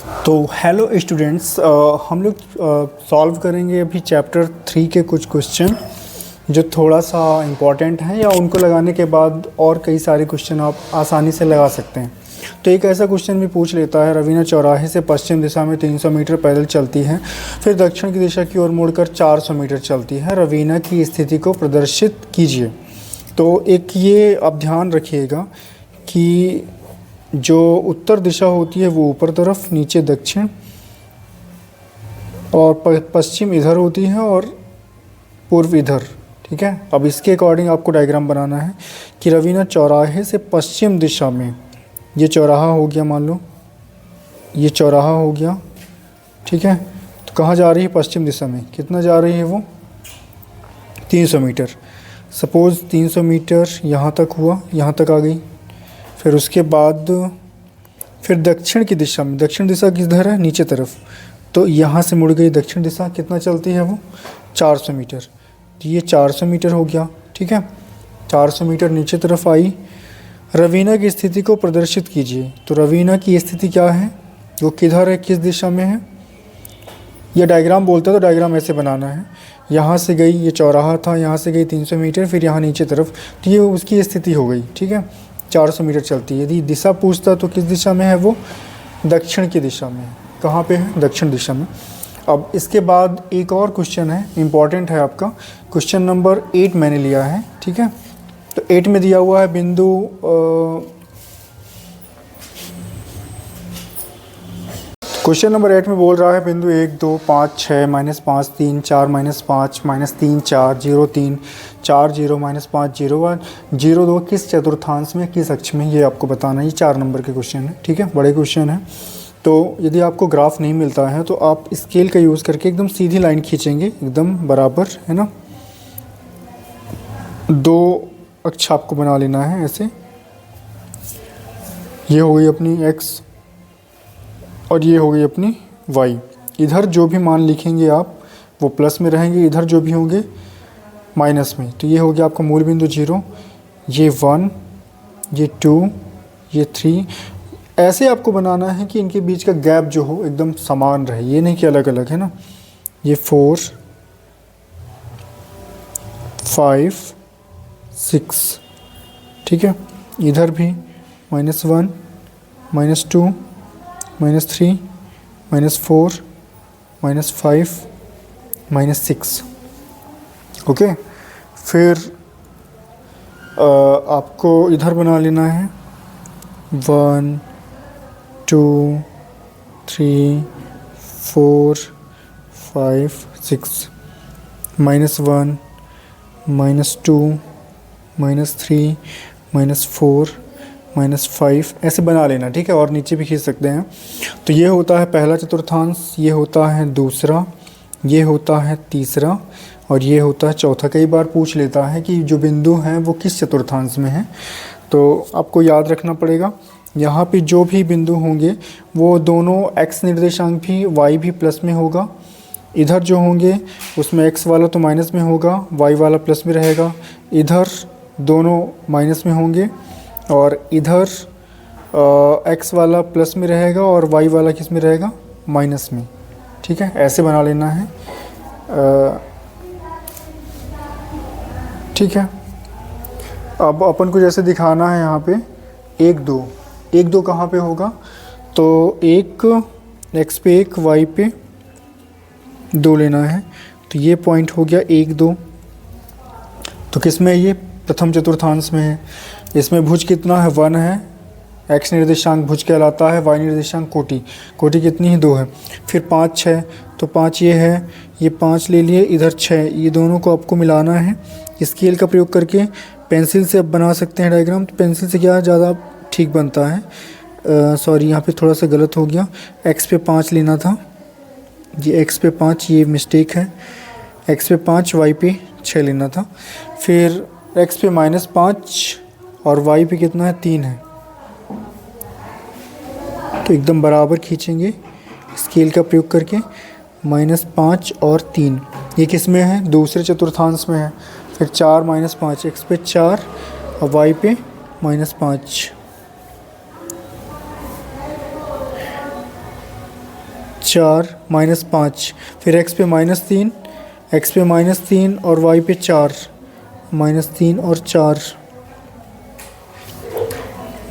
तो hello students, हम लोग सॉल्व करेंगे अभी चैप्टर 3 के कुछ क्वेश्चन जो थोड़ा सा इम्पॉर्टेंट हैं, या उनको लगाने के बाद और कई सारे क्वेश्चन आप आसानी से लगा सकते हैं। तो एक ऐसा क्वेश्चन भी पूछ लेता है, रवीना चौराहे से पश्चिम दिशा में 300 मीटर पैदल चलती है, फिर दक्षिण की दिशा की ओर मुड़कर 400 मीटर चलती है, रवीना की स्थिति को प्रदर्शित कीजिए। तो एक ये आप ध्यान रखिएगा कि जो उत्तर दिशा होती है वो ऊपर तरफ, नीचे दक्षिण, और पश्चिम इधर होती है और पूर्व इधर। ठीक है, अब इसके अकॉर्डिंग आपको डायग्राम बनाना है कि रवीना चौराहे से पश्चिम दिशा में, ये चौराहा हो गया, मान लो ये चौराहा हो गया। ठीक है, तो कहाँ जा रही है? पश्चिम दिशा में। कितना जा रही है वो? 300 मीटर। सपोज़ 300 मीटर यहाँ तक हुआ, यहाँ तक आ गई। फिर उसके बाद फिर दक्षिण की दिशा में, दक्षिण दिशा किधर है? नीचे तरफ। तो यहाँ से मुड़ गई दक्षिण दिशा। कितना चलती है वो? 400 मीटर। तो ये 400 मीटर हो गया। ठीक है, 400 मीटर नीचे तरफ आई। रवीना की स्थिति को प्रदर्शित कीजिए। तो रवीना की स्थिति क्या है? वो किधर है, किस दिशा में है? ये डायग्राम बोलता है तो डायग्राम ऐसे बनाना है। यहाँ से गई, ये चौराहा था, यहाँ से गई 300 मीटर, फिर यहाँ नीचे तरफ, तो ये उसकी स्थिति हो गई। ठीक है, 400 मीटर चलती है। यदि दिशा पूछता तो किस दिशा में है वो? दक्षिण की दिशा में। कहाँ पे है? दक्षिण दिशा में। अब इसके बाद एक और क्वेश्चन है, इम्पॉर्टेंट है आपका। क्वेश्चन नंबर 8 मैंने लिया है। ठीक है, तो 8 में दिया हुआ है बिंदु क्वेश्चन नंबर 8 में बोल रहा है बिंदु 1 2 5 6 -5 3 4 -5 -3 4 0 3 4 0 -5 0 1 0 2 किस चतुर्थांश में, किस अक्ष में, ये आपको बताना है। ये 4 नंबर के क्वेश्चन है। ठीक है, बड़े क्वेश्चन है। तो यदि आपको ग्राफ नहीं मिलता है तो आप स्केल का यूज़ करके एकदम सीधी लाइन खींचेंगे, एकदम बराबर, है ना। 2 अक्ष आपको बना लेना है ऐसे। ये हो गई अपनी x और ये हो गई अपनी y। इधर जो भी मान लिखेंगे आप वो प्लस में रहेंगे, इधर जो भी होंगे माइनस में। तो ये हो गया आपका मूल बिंदु 0, ये 1, ये 2, ये 3। ऐसे आपको बनाना है कि इनके बीच का गैप जो हो एकदम समान रहे, ये नहीं कि अलग अलग, है ना। ये 4 5 6। ठीक है, इधर भी -1 -2 -3 -4 -5 -6। ओके, फिर आपको इधर बना लेना है 1 2 3 4 5 6 -1 -2 -3 -4 -5 ऐसे बना लेना। ठीक है, और नीचे भी खींच सकते हैं। तो ये होता है पहला चतुर्थांश, ये होता है दूसरा, ये होता है तीसरा, और ये होता है चौथा। कई बार पूछ लेता है कि जो बिंदु हैं वो किस चतुर्थांश में हैं, तो आपको याद रखना पड़ेगा। यहाँ पे जो भी बिंदु होंगे वो दोनों x निर्देशांक भी, y भी प्लस में होगा। इधर जो होंगे उसमें x वाला तो माइनस में होगा, y वाला प्लस में रहेगा। इधर दोनों माइनस में होंगे और इधर x वाला प्लस में रहेगा और y वाला किस में रहेगा? माइनस में। ठीक है, ऐसे बना लेना है। ठीक है, अब अपन को जैसे दिखाना है यहाँ पे 1 2 कहाँ पे होगा? तो एक x पे 1 y पे 2 लेना है। तो ये पॉइंट हो गया 1 2। तो किस में? ये प्रथम चतुर्थांश में है। इसमें भुज कितना है? 1 है। x निर्देशांक भुज कहलाता है, y निर्देशांक कोटि। कोटि कितनी है? 2 है। फिर 5 6, तो 5 ये है, ये 5 ले लिए, इधर 6। ये दोनों को आपको मिलाना है। स्केल का प्रयोग करके पेंसिल से अब बना सकते हैं डायग्राम। तो पेंसिल से क्या ज़्यादा ठीक बनता है। सॉरी, यहाँ पे थोड़ा सा गलत हो गया। x पे 5 लेना था, ये x पे 5, ये मिस्टेक है। x पे 5 y पे 6 लेना था। फिर x पे -5 और y पे कितना है? 3 है। तो एकदम बराबर खींचेंगे स्केल का प्रयोग करके। -5 और 3 ये किस में है? दूसरे चतुर्थांश में है। फिर 4 -5, x पे 4 और y पे -5। 4 -5, फिर x पे -3, x पे -3 और y पे 4, -3 और 4,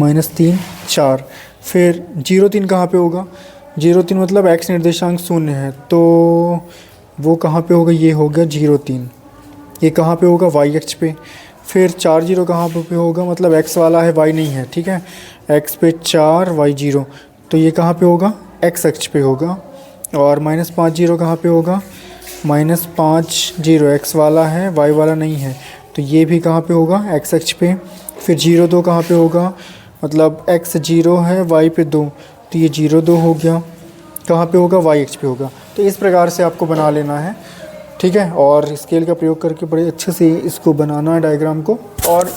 -3 4, फिर 0 3 कहाँ पे होगा? 0 3 मतलब x निर्देशांक 0 है, तो वो कहाँ पे होगा? ये होगा 0 3। ये कहाँ पे होगा? y अक्ष पे। फिर 4 0 कहाँ पे होगा? मतलब x वाला है, y नहीं है, ठीक है। x पे 4 y 0, तो ये कहाँ पे होगा? x अक्ष पे होगा। और -5 0 कहाँ पे होगा? -5 0 x वाला है, y वाला नहीं है, तो ये भी कहाँ पे होगा? x अक्ष पे। फिर 0 2 कहाँ पे होगा? मतलब x 0 है, y पे 2, तो ये 0 2 हो गया। कहाँ पे होगा? y अक्ष पे होगा। तो इस प्रकार से आपको बना लेना है, ठीक है। और स्केल का प्रयोग करके बड़े अच्छे से इसको बनाना है डायग्राम को, और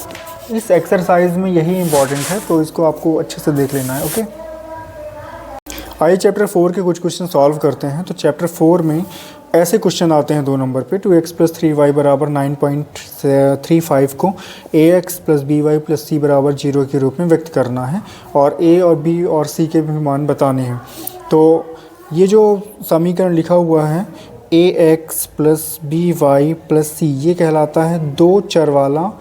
इस एक्सरसाइज में यही इम्पॉर्टेंट है, तो इसको आपको अच्छे से देख लेना है, ओके। आइए चैप्टर 4 के कुछ क्वेश्चन सॉल्व करते हैं। तो चैप्टर 4 में ऐसे क्वेश्चन आते हैं 2 नंबर पे। 2x + 3y = 9.35 को ax + by + c = 0 के रूप में व्यक्त करना है, और a और b और c के भी मान बताने हैं। तो ये जो समीकरण लिखा हुआ है ax + by + c, ये कहलाता है 2 चर वाला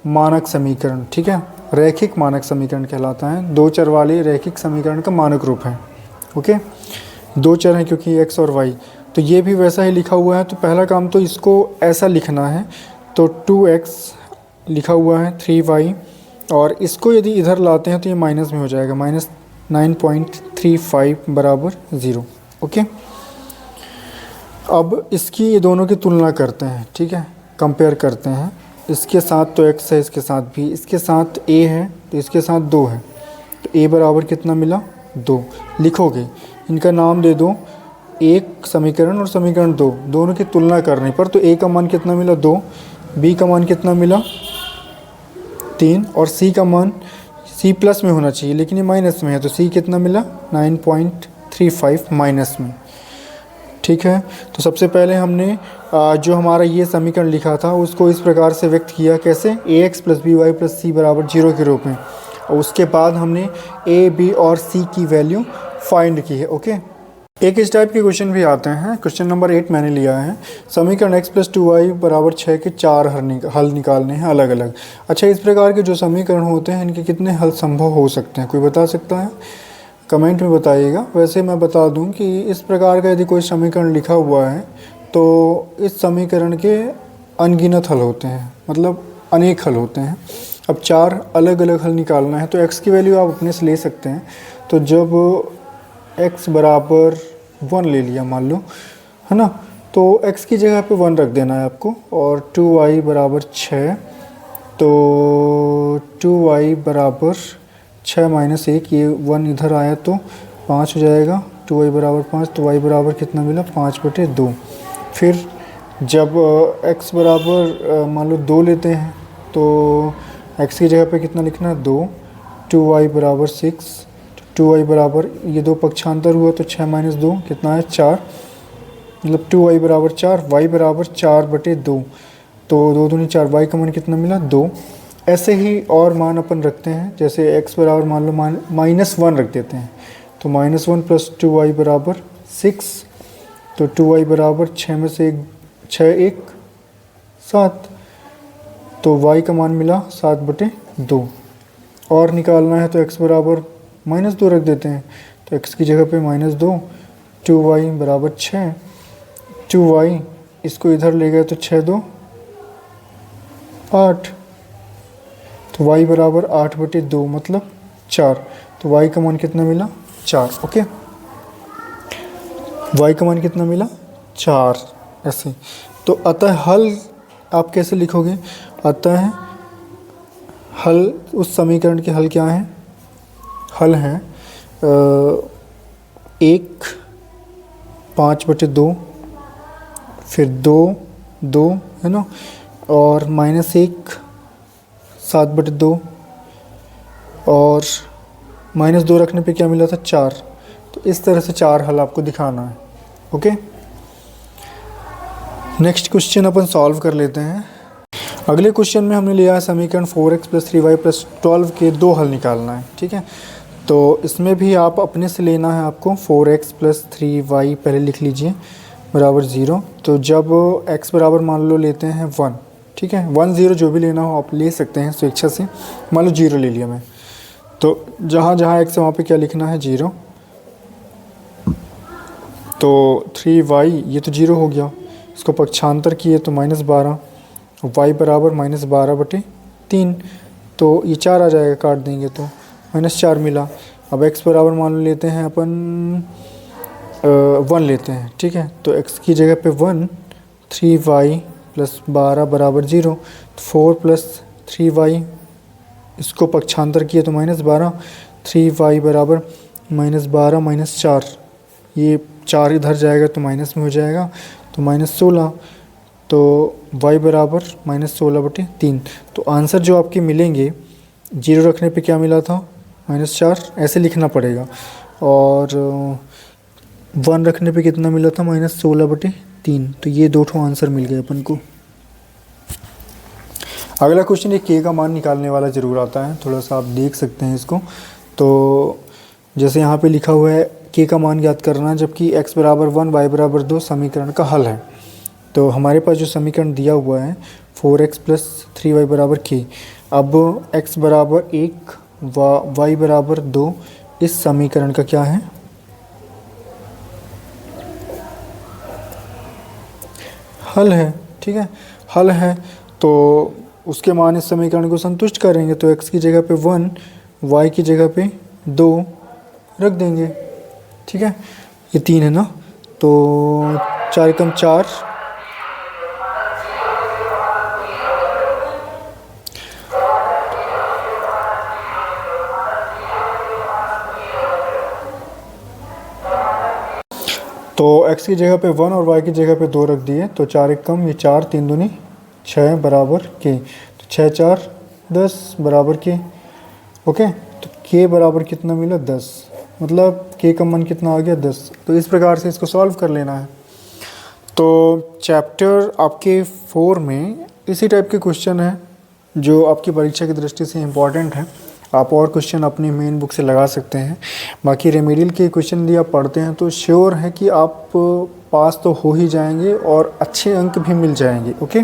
मानक समीकरण, ठीक है। रैखिक मानक समीकरण कहलाता है, 2 चर वाले रैखिक समीकरण का मानक रूप है, ओके। 2 चर हैं क्योंकि x और y, तो ये भी वैसा ही लिखा हुआ है। तो पहला काम तो इसको ऐसा लिखना है, तो 2x लिखा हुआ है, 3y, और इसको यदि इधर लाते हैं तो ये माइनस में हो जाएगा, -9.35 = 0, ओके। अब इसकी ये दोनों की तुलना करते हैं, ठीक है, कंपेयर करते हैं। इसके साथ तो x है, इसके साथ भी, इसके साथ a है, तो इसके साथ 2 है, तो a बराबर कितना मिला? 2 लिखोगे। इनका नाम दे दो, एक समीकरण और समीकरण 2, दोनों की तुलना करने पर तो a का मान कितना मिला? 2, b का मान कितना मिला? 3, और c का मान, c प्लस में होना चाहिए लेकिन ये माइनस में है, तो c कितना मिला? 9.35 माइनस में, ठीक है। तो सबसे पहले हमने जो हमारा ये समीकरण लिखा था उसको इस प्रकार से व्यक्त किया, कैसे? ax + by + c = 0 के रूप में, और उसके बाद हमने a, b और c की वैल्यू फाइंड की है, ओके। एक इस टाइप के क्वेश्चन भी आते हैं। क्वेश्चन नंबर 8 मैंने लिया है, समीकरण x + 2y = 6 के 4 हल निकालने हैं अलग अलग। अच्छा, इस प्रकार के जो समीकरण होते हैं इनके कितने हल संभव हो सकते हैं? कोई बता सकता है? कमेंट में बताइएगा। वैसे मैं बता दूं कि इस प्रकार का यदि कोई समीकरण लिखा हुआ है तो इस समीकरण के अनगिनत हल होते हैं, मतलब अनेक हल होते हैं। अब 4 अलग अलग हल निकालना है, तो x की वैल्यू आप अपने से ले सकते हैं। तो जब x बराबर 1 ले लिया मान लो, है ना, तो x की जगह पे 1 रख देना है आपको, और 2y = 6, तो 2y = 6 - 1, ये 1 इधर आया तो 5 हो जाएगा, 2y = 5, तो y बराबर कितना मिला? 5/2। फिर जब x बराबर मान लो 2 लेते हैं, तो x की जगह पे कितना लिखना है? 2, 2y = 6, 2y बराबर, ये 2 पक्षांतर हुआ तो 6 - 2 कितना है? 4, मतलब 2y = 4, y = 4/2, तो 2 दूनी 4, y का मान कितना मिला? 2। ऐसे ही और मान अपन रखते हैं, जैसे x बराबर मान लो -1 रख देते हैं, तो -1 + 2y = 6, तो 2y = 6 में से 6 1 7, तो y का मान मिला 7/2। और निकालना है तो x बराबर -2 रख देते हैं, तो x की जगह पे -2, 2y = 6, 2y इसको इधर ले गए तो 6 2 8, तो y = 8/2 मतलब 4, तो y का मान कितना मिला? 4, ओके। y का मान कितना मिला? 4, ऐसे। तो अतः हल आप कैसे लिखोगे? अतः हल, उस समीकरण के हल क्या हैं? हल हैं 1 5/2, फिर 2 2, है ना, और -1 7/2, और -2 रखने पे क्या मिला था? 4। तो इस तरह से 4 हल आपको दिखाना है, ओके। नेक्स्ट क्वेश्चन अपन सॉल्व कर लेते हैं। अगले क्वेश्चन में हमने लिया है समीकरण 4x + 3y + 12 के 2 हल निकालना है, ठीक है। तो इसमें भी आप अपने से लेना है आपको 4x + 3y पहले लिख लीजिए बराबर 0। तो जब x बराबर मान लो लेते हैं 1, ठीक है, 1 0 जो भी लेना हो आप ले सकते हैं स्वेच्छा से। मान लो 0 ले लिया मैं, तो जहाँ जहाँ x है वहाँ पे क्या लिखना है 0। तो 3y ये तो 0 हो गया, इसको पक्षांतर किए तो -12, y बराबर -12/3, तो ये 4 आ जाएगा, काट देंगे तो -4 मिला। अब x बराबर मान लेते हैं अपन 1 लेते हैं, ठीक है, तो x की जगह पे 1, 3y + 12 बराबर 0, 4 + 3y, इसको पक्षांतर किए तो -12, 3y बराबर -12 - 4, ये 4 इधर जाएगा तो माइनस में हो जाएगा, तो -16, तो y बराबर -16/3। तो आंसर जो आपके मिलेंगे 0 रखने पे क्या मिला था -4, ऐसे लिखना पड़ेगा, और 1 रखने पे कितना मिला था -16/3। तो ये 2 ठो आंसर मिल गए अपन को। अगला क्वेश्चन ये k का मान निकालने वाला ज़रूर आता है, थोड़ा सा आप देख सकते हैं इसको। तो जैसे यहाँ पे लिखा हुआ है k का मान ज्ञात करना है, जबकि x बराबर 1 y बराबर 2 समीकरण का हल है। तो हमारे पास जो समीकरण दिया हुआ है 4x + 3y बराबर k, अब x बराबर 1 y बराबर 2 इस समीकरण का क्या है हल है, ठीक है, हल है। तो उसके मान इस समीकरण को संतुष्ट करेंगे, तो x की जगह पे 1, y की जगह पे 2 रख देंगे, ठीक है, ये 3 है ना, तो 4 × 4, तो x की जगह पे 1 और y की जगह पे 2 रख दिए, तो 4 1 कम, ये 4, 3 दूनी 6 बराबर k, तो 6 4 10 बराबर k। ओके, तो k बराबर कितना मिला 10, मतलब k का मान कितना आ गया 10। तो इस प्रकार से इसको सॉल्व कर लेना है। तो चैप्टर आपके 4 में इसी टाइप के क्वेश्चन हैं जो आपकी परीक्षा की दृष्टि से इम्पॉर्टेंट है। आप और क्वेश्चन अपनी मेन बुक से लगा सकते हैं। बाकी रेमेडियल के क्वेश्चन यदि आप पढ़ते हैं तो श्योर है कि आप पास तो हो ही जाएंगे और अच्छे अंक भी मिल जाएंगे। ओके।